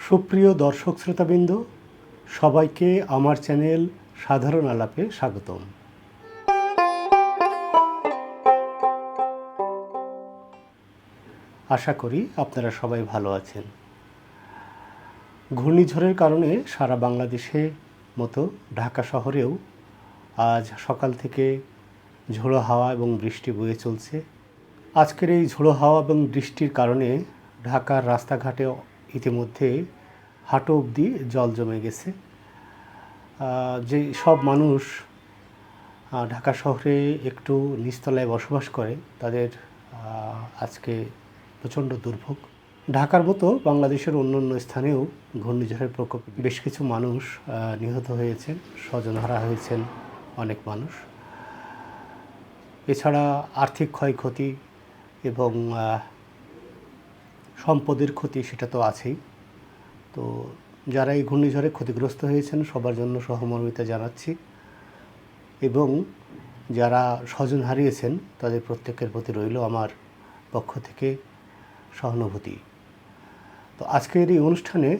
সুপ্রিয় দর্শক শ্রোতাবৃন্দ, সবাইকে আমার চ্যানেল সাধারণ আলাপে স্বাগতম। আশা করি আপনারা সবাই ভালো আছেন। ঘূর্ণিঝড়ের কারণে সারা বাংলাদেশে মতো ঢাকা শহরেও আজ সকাল থেকে ঝোড়ো হাওয়া এবং বৃষ্টি বয়ে চলছে। আজকের এই ঝোড়ো হাওয়া এবং বৃষ্টির কারণে ঢাকার রাস্তাঘাটে ইতিমধ্যে হাঁটু অবধি জল জমে গেছে। যে সব মানুষ ঢাকা শহরে একটু নিচতলায় বসবাস করে তাদের আজকে প্রচণ্ড দুর্ভোগ। ঢাকার মতো বাংলাদেশের অন্য স্থানেও ঘূর্ণিঝড়ের প্রকোপে বেশ কিছু মানুষ নিহত হয়েছেন, স্বজনহারা হয়েছেন অনেক মানুষ। এছাড়া আর্থিক ক্ষয়ক্ষতি এবং সম্পদের ক্ষতি সেটা তো আছেই। তো যারা এই ঘূর্ণিঝড়ে ক্ষতিগ্রস্ত হয়েছেন সবার জন্য সহমর্মিতা জানাচ্ছি, এবং যারা স্বজন হারিয়েছেন তাদের প্রত্যেকের প্রতি রইল আমার পক্ষ থেকে সহানুভূতি। তো আজকের এই অনুষ্ঠানে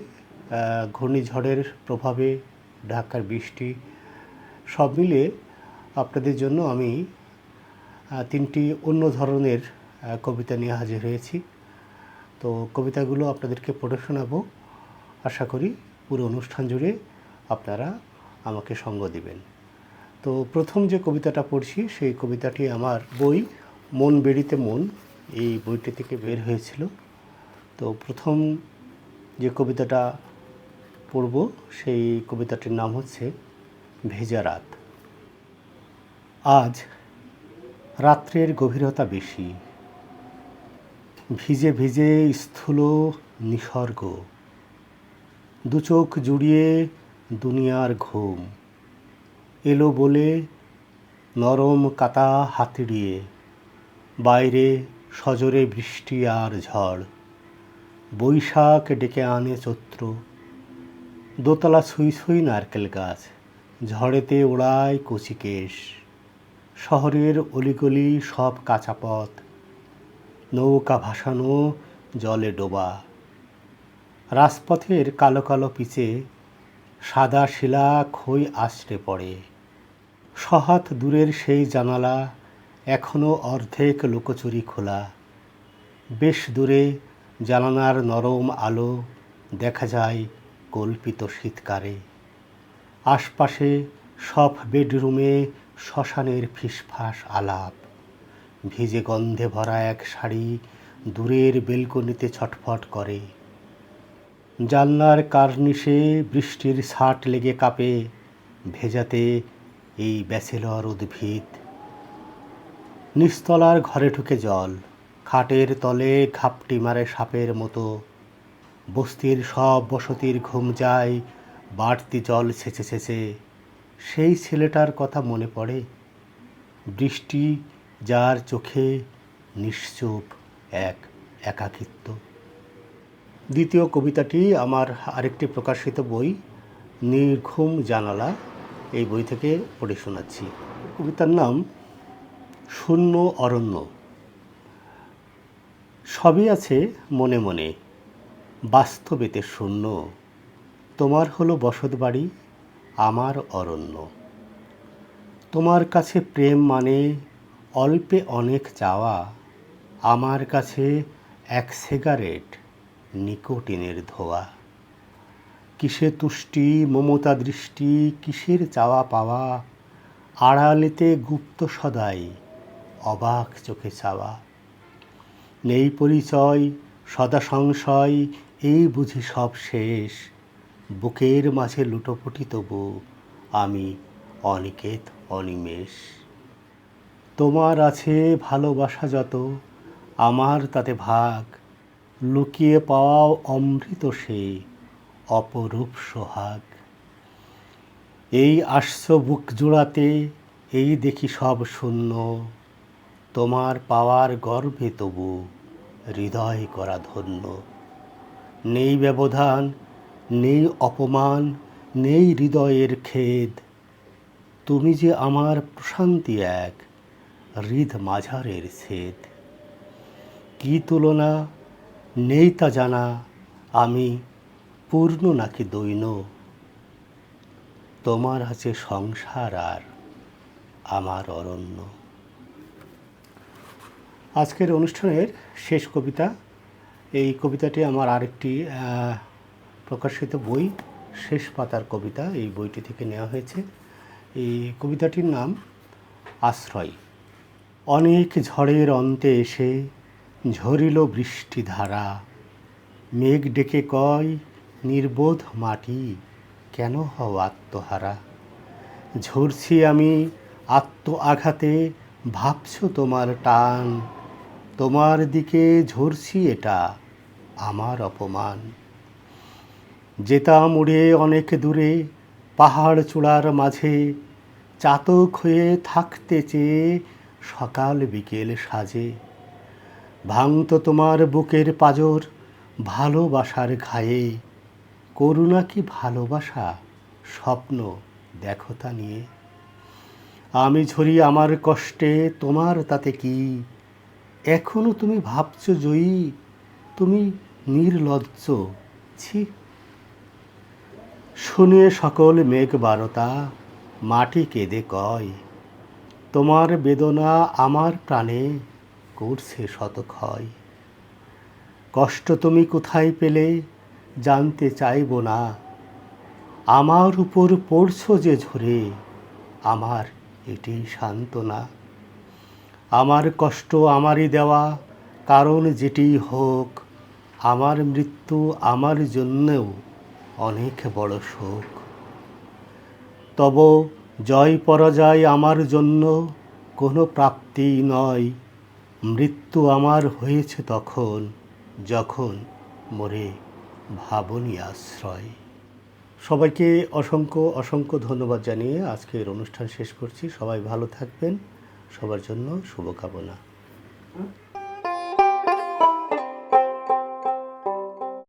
ঘূর্ণিঝড়ের প্রভাবে ঢাকার বৃষ্টি সব মিলে আপনাদের জন্য আমি তিনটি অন্য ধরনের কবিতা নিয়ে হাজির হয়েছি। তো কবিতাগুলো আপনাদেরকে পড়ে শোনাবো। আশা করি পুরো অনুষ্ঠান জুড়ে আপনারা আমাকে সঙ্গ দিবেন। তো প্রথম যে কবিতাটা পড়ছি সেই কবিতাটি আমার বই মন বেড়িতে মন, এই বইটি থেকে বের হয়েছিল। তো প্রথম যে কবিতাটা পড়ব সেই কবিতাটির নাম হচ্ছে ভেজা রাত। আজ রাত্রের গভীরতা বেশি, ভিজে ভিজে স্থূল নিসর্গ, দু চোখ জুড়িয়ে দুনিয়ার ঘুম এলো বলে নরম কাতা হাতিড়িয়ে, বাইরে সজোরে বৃষ্টি আর ঝড়, বৈশাখ ডেকে আনে চৈত্র, দোতলা ছুঁই ছুঁই নারকেল গাছ, ঝড়েতে ওড়ায় কচি কেশ, শহরের অলিগলি সব কাঁচা পথ, নৌকা ভাসানো জলে ডোবা, রাজপথের কালো কালো পিচে সাদা শিলা খই আছড়ে পড়ে, সহাত দূরের সেই জানালা এখনো অর্ধেক লুকোচুরি খোলা, বেশ দূরে জানালার নরম আলো দেখা যায় কল্পিত শীতকারে, আশপাশে সব বেডরুমে শ্মশানের ফিসফাস আলাপ, ভিজে গন্ধে ভরা এক শাড়ি দূরের বেলকনিতে ছটফট করে, জানলার কার্নিশে বৃষ্টির ছাট লেগে কাঁপে ভেজাতে এই ব্যাচেলর উদ্ভিদ, নিচতলার ঘরে ঢুকে জল, খাটের তলে ঘাপটি মারে সাপের মতো, বস্তির সব বসতির ঘুম যায় বাড়তি জল ছেঁচে ছেঁচে, সেই ছেলেটার কথা মনে পড়ে, বৃষ্টি যার চোখে নিশ্চুপ এক একাকিত্ব। দ্বিতীয় কবিতাটি আমার আরেকটি প্রকাশিত বই নির্ঘুম জানালা, এই বই থেকে পড়ে শোনাচ্ছি। কবিতার নাম শূন্য অরণ্য। সবই আছে মনে মনে, বাস্তবেতে শূন্য, তোমার হলো বসত বাড়ি, আমার অরণ্য। তোমার কাছে প্রেম মানে অল্পে অনেক চাওয়া, আমার কাছে এক সিগারেট নিকোটিনের ধোয়া। কিসে তুষ্টি মমতা দৃষ্টি, কিসের চাওয়া পাওয়া, আড়ালেতে গুপ্ত সদাই অবাক চোখে চাওয়া। নেই পরিচয় সদা সংশয়, এই বুঝি সব শেষ, বুকের মাঝে লুটোপুটি তবু আমি অনিকেত অনিমেষ। তোমার আছে ভালোবাসা যত, আমার তাতে ভাগ, লুকিয়ে পাওয়াও অমৃত সে অপরূপ সোহাগ। এই আসছো বুক জোড়াতে, এই দেখি সব শূন্য, তোমার পাওয়ার গর্বে তবু হৃদয় করা ধন্য। নেই ব্যবধান, নেই অপমান, নেই হৃদয়ের খেদ, তুমি যে আমার প্রশান্তি এক হৃদ মাঝারের ছেদ। কি তুলনা নেই তা জানা, আমি পূর্ণ নাকি দৈন, তোমার আছে সংসার আর আমার অরণ্য। আজকের অনুষ্ঠানের শেষ কবিতা, এই কবিতাটি আমার আরেকটি প্রকাশিত বই শেষ পাতার কবিতা, এই বইটি থেকে নেওয়া হয়েছে। এই কবিতাটির নাম আশ্রয়। অনেক ঝড়ের অন্তে এসে ঝরিল বৃষ্টিধারা, মেঘ ডেকে কয় নির্বোধ মাটি কেন হও আত্মহারা। ঝরছি আমি আত্ম আঘাতে, ভাবছ তোমার টান, তোমার দিকে ঝরছি এটা আমার অপমান। যেতাম উড়ে অনেক দূরে পাহাড় চূড়ার মাঝে, চাতক হয়ে থাকতে চেয়ে সকাল বিকেল সাজে। ভাঙত তোমার বুকের পাঁজর ভালোবাসার ঘায়ে, করুণা কি ভালোবাসা স্বপ্ন দেখো তা নিয়ে। আমি ঝরি আমার কষ্টে, তোমার তাতে কি, এখনো তুমি ভাবছ জয়ী, তুমি নির্লজ্জ ছি। শুনিয়ে সকল মেঘ বারতা মাটি কেঁদে কয়, তোমার বেদনা আমার প্রাণে করছে শত ক্ষয়। কষ্ট তুমি কোথায় পেলে জানতে চাইব না, আমার উপর পড়ছো যে ঝরে আমার এটাই সান্ত্বনা। আমার কষ্ট আমারই দেওয়া, কারণ যেটি হোক, আমার মৃত্যু আমার জন্যেও অনেক বড় শোক। তব জয় পরাজয় আমার জন্য কোনো প্রাপ্তি নয়, মৃত্যু আমার হয়েছে তখন যখন মোরে ভাবনি আশ্রয়। সবাইকে অসংখ্য অসংখ্য ধন্যবাদ জানিয়ে আজকের অনুষ্ঠান শেষ করছি। সবাই ভালো থাকবেন, সবার জন্য শুভকামনা।